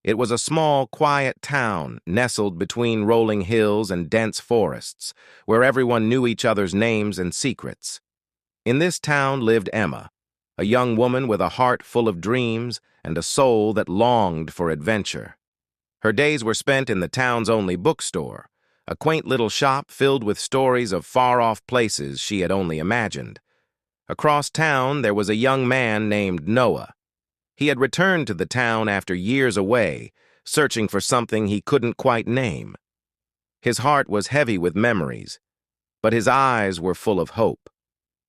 It was a small, quiet town nestled between rolling hills and dense forests, where everyone knew each other's names and secrets. In this town lived Emma, a young woman with a heart full of dreams and a soul that longed for adventure. Her days were spent in the town's only bookstore, a quaint little shop filled with stories of far-off places she had only imagined. Across town, there was a young man named Noah. He had returned to the town after years away, searching for something he couldn't quite name. His heart was heavy with memories, but his eyes were full of hope.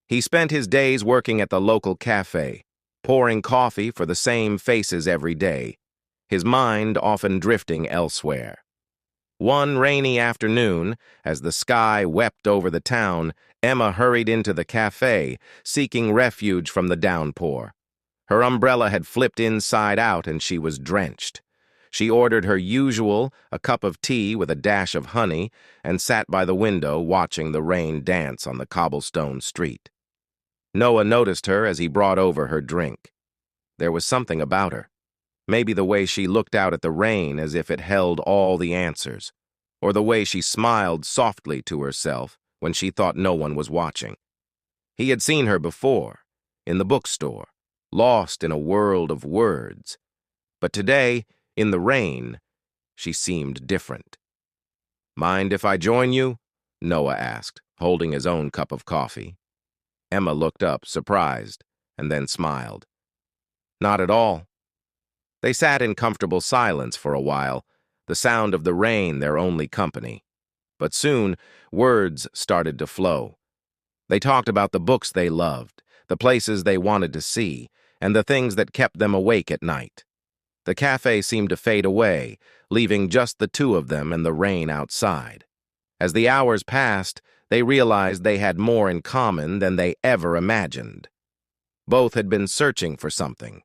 He spent his days working at the local cafe, pouring coffee for the same faces every day, his mind often drifting elsewhere. One rainy afternoon, as the sky wept over the town, Emma hurried into the cafe, seeking refuge from the downpour. Her umbrella had flipped inside out and she was drenched. She ordered her usual, a cup of tea with a dash of honey, and sat by the window watching the rain dance on the cobblestone street. Noah noticed her as he brought over her drink. There was something about her. Maybe the way she looked out at the rain as if it held all the answers, or the way she smiled softly to herself when she thought no one was watching. He had seen her before, in the bookstore, lost in a world of words. But today, in the rain, she seemed different. "Mind if I join you?" Noah asked, holding his own cup of coffee. Emma looked up, surprised, and then smiled. "Not at all." They sat in comfortable silence for a while, the sound of the rain their only company. But soon, words started to flow. They talked about the books they loved, the places they wanted to see, and the things that kept them awake at night. The cafe seemed to fade away, leaving just the two of them and the rain outside. As the hours passed, they realized they had more in common than they ever imagined. Both had been searching for something.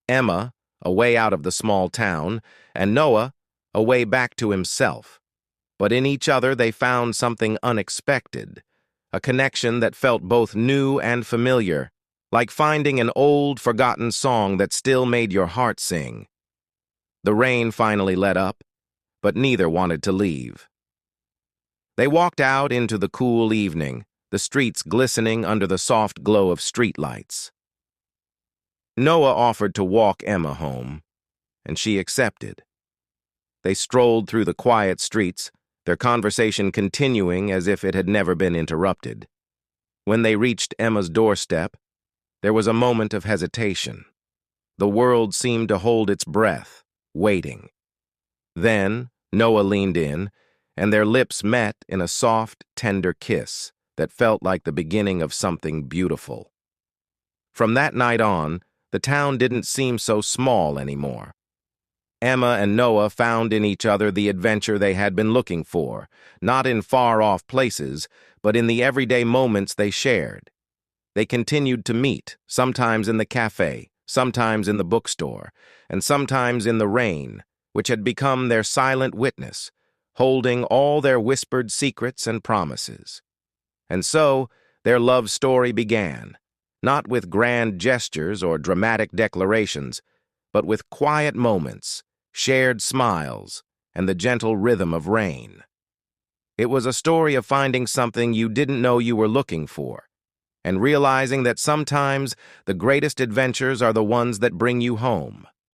Emma, a way out of the small town, and Noah, a way back to himself. But in each other they found something unexpected, a connection that felt both new and familiar, like finding an old, forgotten song that still made your heart sing. The rain finally let up, but neither wanted to leave. They walked out into the cool evening, the streets glistening under the soft glow of streetlights. Noah offered to walk Emma home, and she accepted. They strolled through the quiet streets, their conversation continuing as if it had never been interrupted. When they reached Emma's doorstep, there was a moment of hesitation. The world seemed to hold its breath, waiting. Then Noah leaned in, and their lips met in a soft, tender kiss that felt like the beginning of something beautiful. From that night on, the town didn't seem so small anymore. Emma and Noah found in each other the adventure they had been looking for, not in far-off places, but in the everyday moments they shared. They continued to meet, sometimes in the cafe, sometimes in the bookstore, and sometimes in the rain, which had become their silent witness, holding all their whispered secrets and promises. And so, their love story began, not with grand gestures or dramatic declarations, but with quiet moments, shared smiles, and the gentle rhythm of rain. It was a story of finding something you didn't know you were looking for, and realizing that sometimes the greatest adventures are the ones that bring you home.